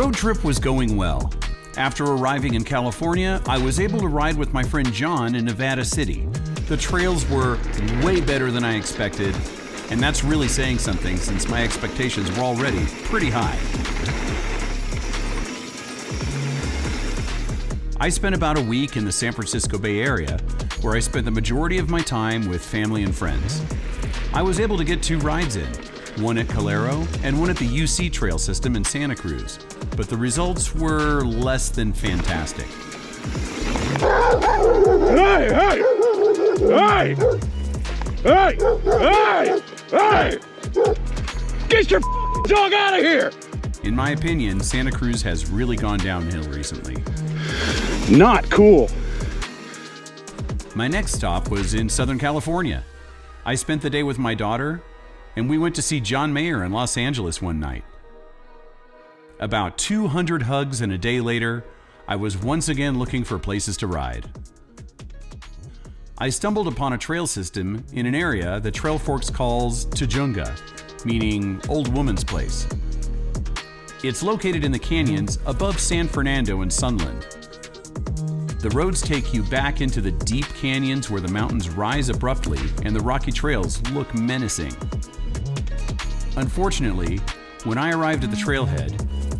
road trip was going well. After arriving in California, I was able to ride with my friend John in Nevada City. The trails were way better than I expected, and that's really saying something since my expectations were already pretty high. I spent about a week in the San Francisco Bay Area, where I spent the majority of my time with family and friends. I was able to get 2 rides in, one at Caballero and one at the UC Trail System in Santa Cruz, but the results were less than fantastic. Hey! Hey! Hey! Hey! Hey! Hey! Get your dog out of here! In my opinion, Santa Cruz has really gone downhill recently. Not cool. My next stop was in Southern California. I spent the day with my daughter, and we went to see John Mayer in Los Angeles one night. About 200 hugs and a day later, I was once again looking for places to ride. I stumbled upon a trail system in an area that Trail Forks calls Tujunga, meaning Old Woman's Place. It's located in the canyons above San Fernando and Sunland. The roads take you back into the deep canyons where the mountains rise abruptly and the rocky trails look menacing. Unfortunately, when I arrived at the trailhead,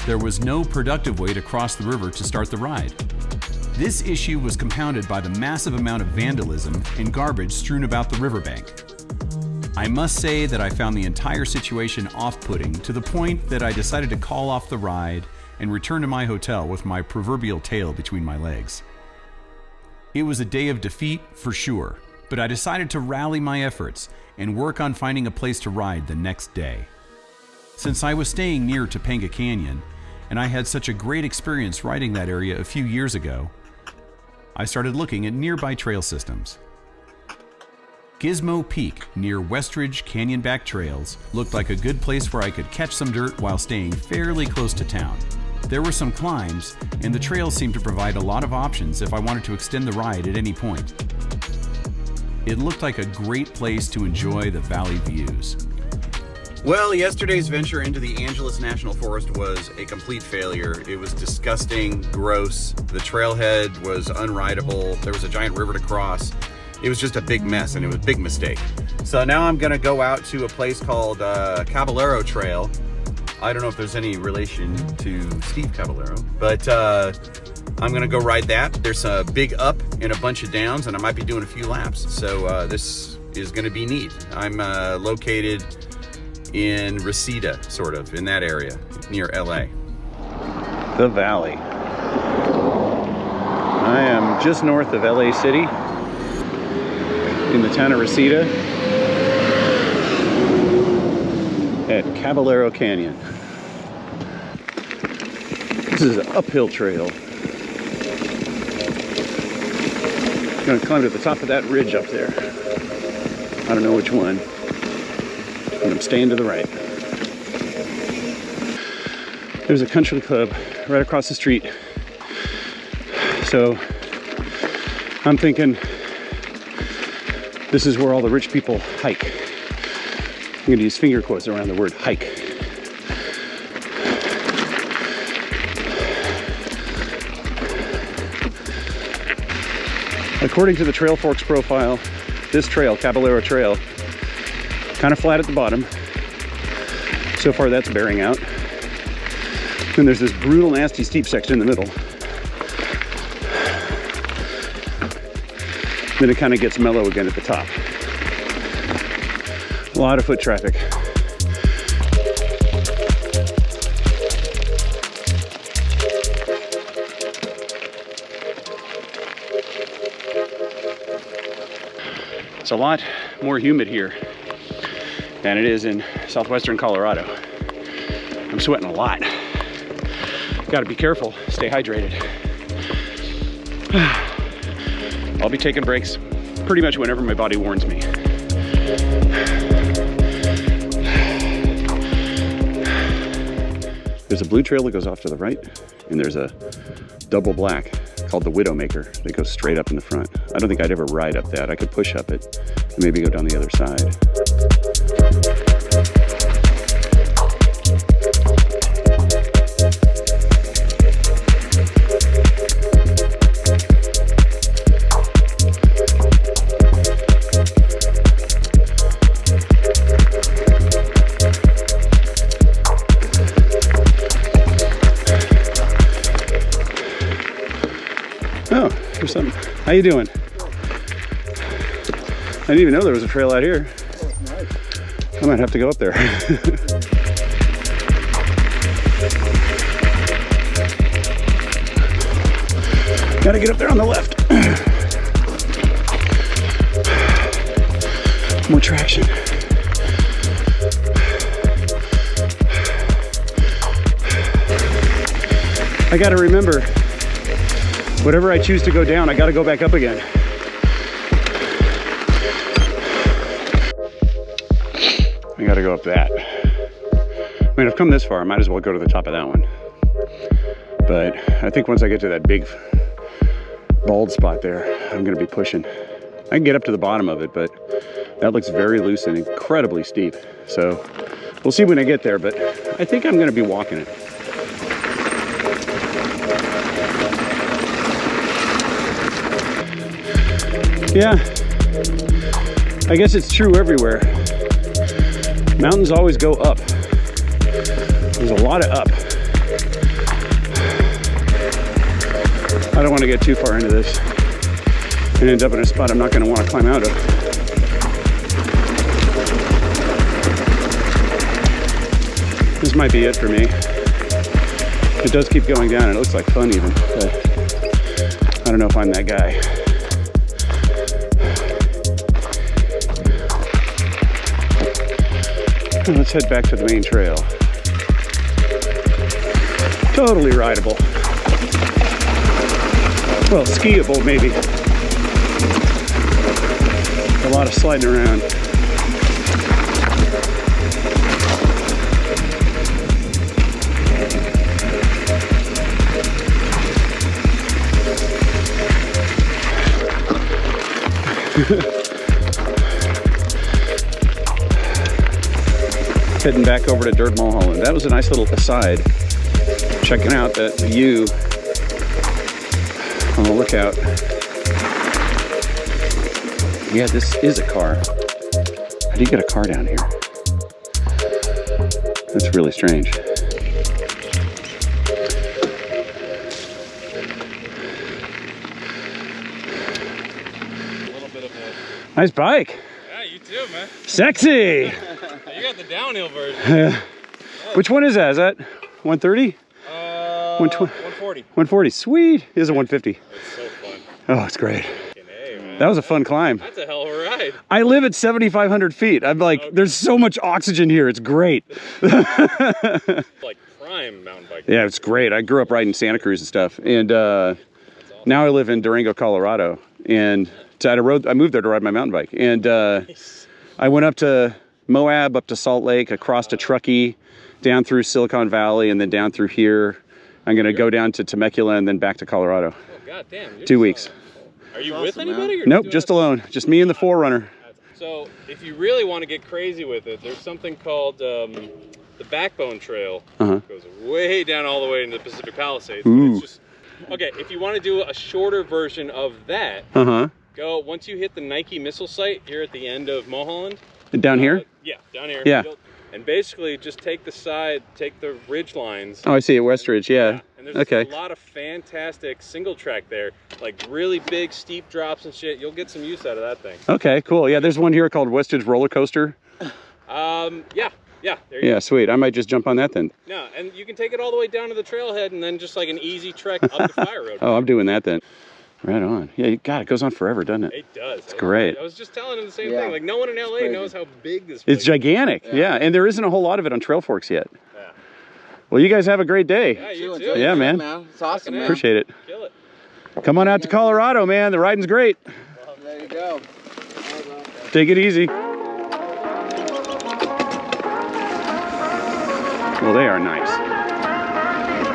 there was no productive way to cross the river to start the ride. This issue was compounded by the massive amount of vandalism and garbage strewn about the riverbank. I must say that I found the entire situation off-putting to the point that I decided to call off the ride and return to my hotel with my proverbial tail between my legs. It was a day of defeat for sure, but I decided to rally my efforts and work on finding a place to ride the next day. Since I was staying near Topanga Canyon, and I had such a great experience riding that area a few years ago, I started looking at nearby trail systems. Gizmo Peak near Westridge Canyon Back Trails looked like a good place where I could catch some dirt while staying fairly close to town. There were some climbs, and the trails seemed to provide a lot of options if I wanted to extend the ride at any point. It looked like a great place to enjoy the valley views. Well, yesterday's venture into the Angeles National Forest was a complete failure. It was disgusting, gross. The trailhead was unrideable. There was a giant river to cross. It was just a big mess, and it was a big mistake. So now I'm gonna go out to a place called Caballero Trail. I don't know if there's any relation to Steve Caballero, but I'm gonna go ride that. There's a big up and a bunch of downs, and I might be doing a few laps. So this is gonna be neat. I'm located in Reseda, sort of, in that area, near LA. The Valley. I am just north of LA City, in the town of Reseda, at Caballero Canyon. This is an uphill trail. I'm gonna climb to the top of that ridge up there. I don't know which one, but I'm staying to the right. There's a country club right across the street. So I'm thinking this is where all the rich people hike. I'm going to use finger quotes around the word hike. According to the Trail Forks profile, this trail, Caballero Trail, kind of flat at the bottom. So far that's bearing out. Then there's this brutal, nasty, steep section in the middle. Then it kind of gets mellow again at the top. A lot of foot traffic. It's a lot more humid here than it is in southwestern Colorado. I'm sweating a lot. Got to be careful, stay hydrated. I'll be taking breaks pretty much whenever my body warns me. There's a blue trail that goes off to the right, and there's a double black called the Widowmaker that goes straight up in the front. I don't think I'd ever ride up that. I could push up it and maybe go down the other side. There's something. How you doing? I didn't even know there was a trail out here. I might have to go up there. Gotta get up there on the left. More traction. I gotta remember, whatever I choose to go down, I gotta go back up again. I gotta go up that. I mean, I've come this far, I might as well go to the top of that one. But I think once I get to that big bald spot there, I'm gonna be pushing. I can get up to the bottom of it, but that looks very loose and incredibly steep. So we'll see when I get there, but I think I'm gonna be walking it. Yeah, I guess it's true everywhere. Mountains always go up. There's a lot of up. I don't want to get too far into this and end up in a spot I'm not going to want to climb out of. This might be it for me. It does keep going down and it looks like fun even, but I don't know if I'm that guy. Let's head back to the main trail. Totally rideable. Well, skiable maybe. A lot of sliding around. Heading back over to Dirt Mulholland. That was a nice little aside. Checking out that view on the lookout. Yeah, this is a car. How do you get a car down here? That's really strange. Nice bike. Yeah, you too, man. Sexy. You got the downhill version. Yeah. Which one is that? Is that 130? 140. 140. Sweet. It is a 150. It's so fun. Oh, it's great. Hey, man. That was a fun climb. That's a hell of a ride. I live at 7,500 feet. I'm like, Okay. There's so much oxygen here. It's great. Like prime mountain biking. Yeah, it's great. I grew up riding Santa Cruz and stuff. And now I live in Durango, Colorado. And so I moved there to ride my mountain bike. And Nice. I went up to Moab, up to Salt Lake, across to Truckee, down through Silicon Valley, and then down through here. I'm going to go down to Temecula and then back to Colorado. Oh, God damn. 2 weeks. Are you with anybody? Or Nope, doing just that? alone. Just me and the Forerunner. So, if you really want to get crazy with it, there's something called the Backbone Trail. It goes way down all the way into the Pacific Palisades. Ooh. It's just, okay, if you want to do a shorter version of that, go, once you hit the Nike missile site here at the end of Mulholland. Down here? Yeah, down here. Yeah. And basically just take the ridge lines. Oh, I see it, Westridge, yeah. And there's Okay. a lot of fantastic single track there, like really big steep drops and shit. You'll get some use out of that thing. Okay, cool. Yeah, there's one here called Westridge Roller Coaster. Yeah, there you Yeah, go. sweet. I might just jump on that then. No, and you can take it all the way down to the trailhead and then just like an easy trek up the fire road. Oh, I'm doing that then. Right on. Yeah, God, it goes on forever, doesn't it? It does. It's great. I was just telling him the same thing. Like, no one in LA knows how big this It's place gigantic. Yeah, and there isn't a whole lot of it on Trail Forks yet. Yeah. Well, you guys have a great day. Yeah, you too. Yeah, man. It's awesome, man. Appreciate it. Kill it. Come on out to Colorado, man. The riding's great. There you go. Take it easy. Well, they are nice.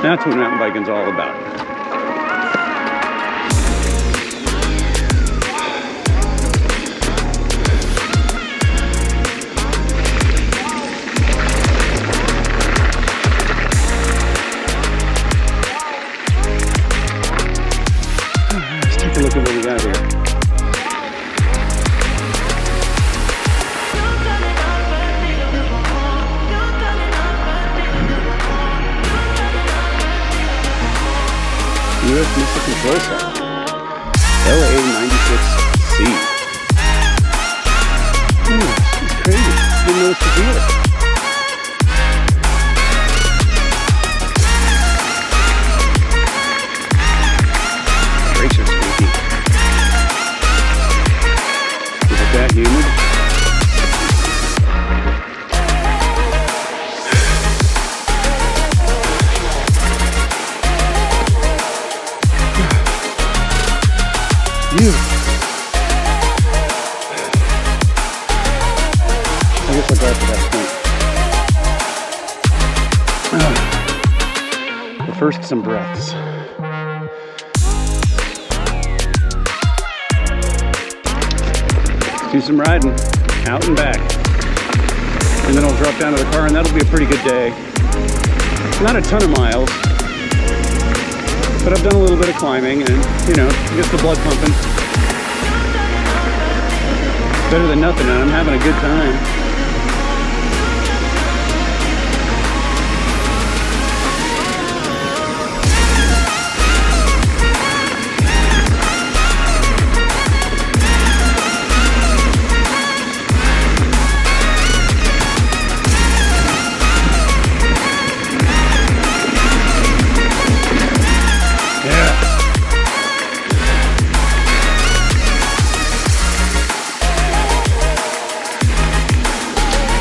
That's what mountain biking's all about. Let's take a look at what we got here. US Missile Control Cell. LA96C. It's crazy. Didn't know this could do it. Brakes are squeaky. Is it that humid? I guess I'll go after that point. But first, some breaths. Let's do some riding, out and back. And then I'll drop down to the car, and that'll be a pretty good day. Not a ton of miles, but I've done a little bit of climbing, and, you know, gets the blood pumping. Better than nothing, and I'm having a good time.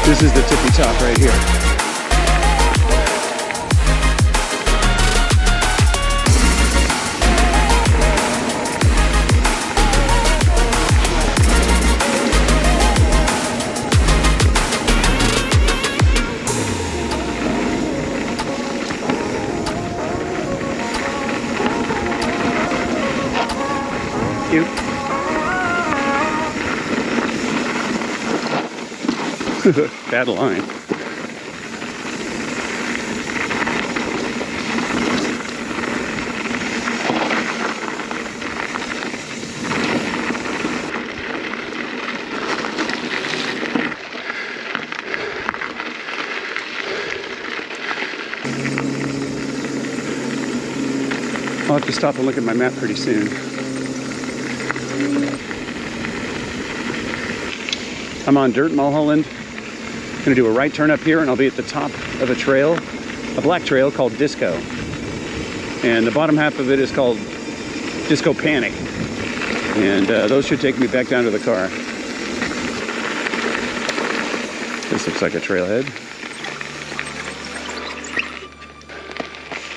This is the tippy top right here. Cute. Bad line. I'll have to stop and look at my map pretty soon. I'm on dirt Mulholland. Gonna do a right turn up here, and I'll be at the top of a trail, a black trail called Disco. And the bottom half of it is called Disco Panic. And those should take me back down to the car. This looks like a trailhead.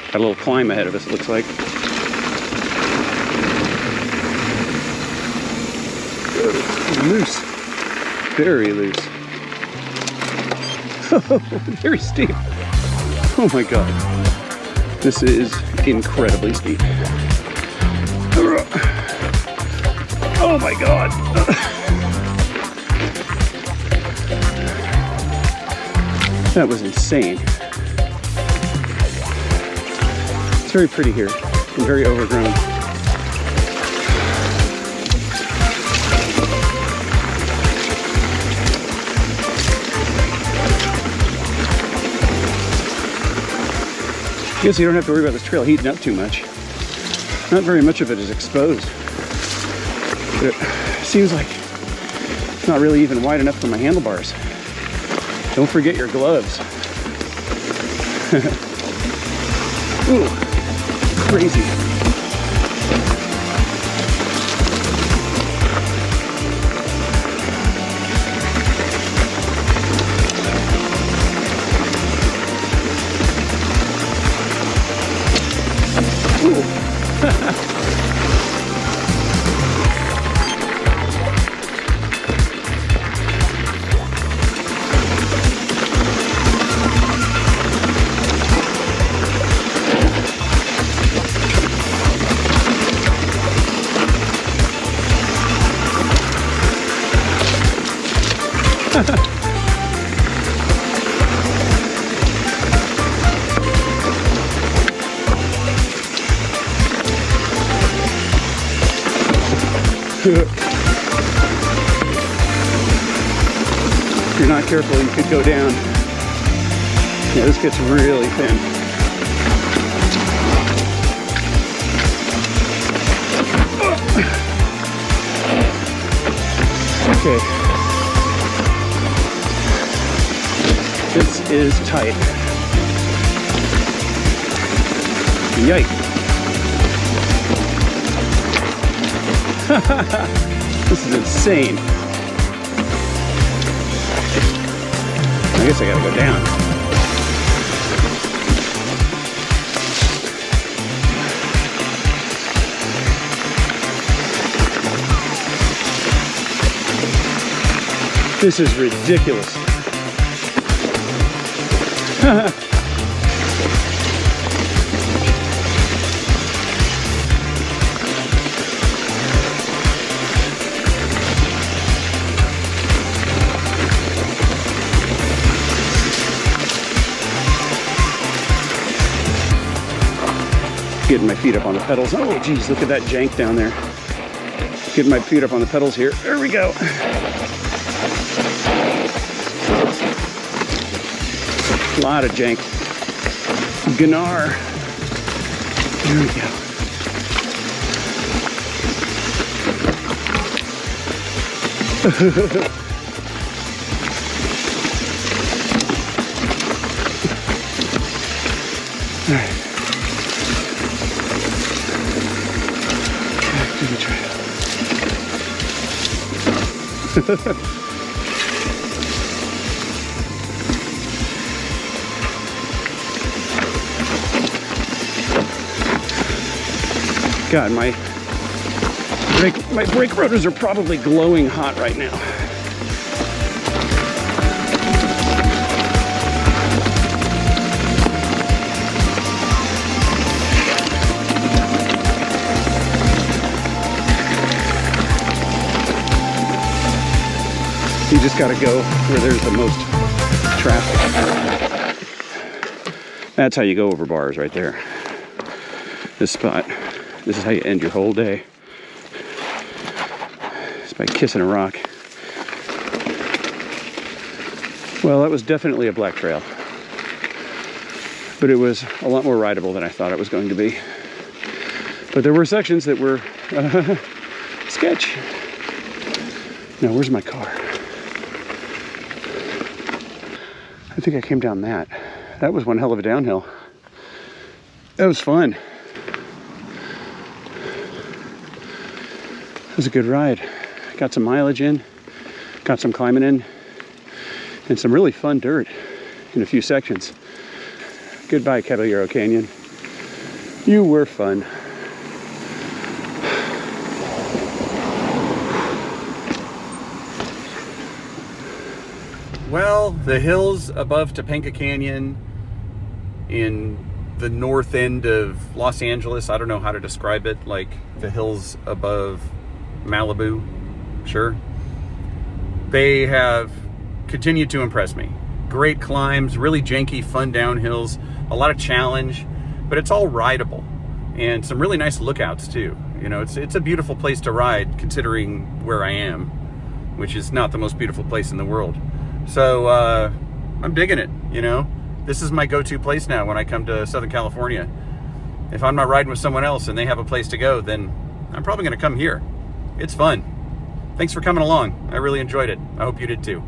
Got a little climb ahead of us, it looks like. Loose. Very loose. Very steep. Oh my god. This is incredibly steep. Oh my god. That was insane. It's very pretty here and very overgrown. I guess you don't have to worry about this trail heating up too much. Not very much of it is exposed. But it seems like it's not really even wide enough for my handlebars. Don't forget your gloves. Ooh, crazy. If you're not careful, you could go down. Yeah, this gets really thin. Okay. This is tight. Yikes. This is insane. I guess I gotta go down. This is ridiculous. Getting my feet up on the pedals. Oh geez, look at that jank down there. Getting my feet up on the pedals here. There we go. A lot of jank. Gnar. There we go. All right. Back to the trail. God, my brake rotors are probably glowing hot right now. You just gotta go where there's the most traffic. That's how you go over bars right there. This spot. This is how you end your whole day. It's by kissing a rock. Well, that was definitely a black trail. But it was a lot more rideable than I thought it was going to be. But there were sections that were sketch. Now, where's my car? I think I came down that. That was one hell of a downhill. That was fun. It was a good ride. Got some mileage in, got some climbing in, and some really fun dirt in a few sections. Goodbye, Caballero Canyon. You were fun. Well, the hills above Topanga Canyon in the north end of Los Angeles, I don't know how to describe it, like the hills above Malibu, sure. They have continued to impress me. Great climbs, really janky, fun downhills, a lot of challenge, but it's all rideable. And some really nice lookouts too. You know, it's a beautiful place to ride considering where I am, which is not the most beautiful place in the world. So I'm digging it, you know. This is my go-to place now when I come to Southern California. If I'm not riding with someone else and they have a place to go, then I'm probably gonna come here. It's fun. Thanks for coming along. I really enjoyed it. I hope you did too.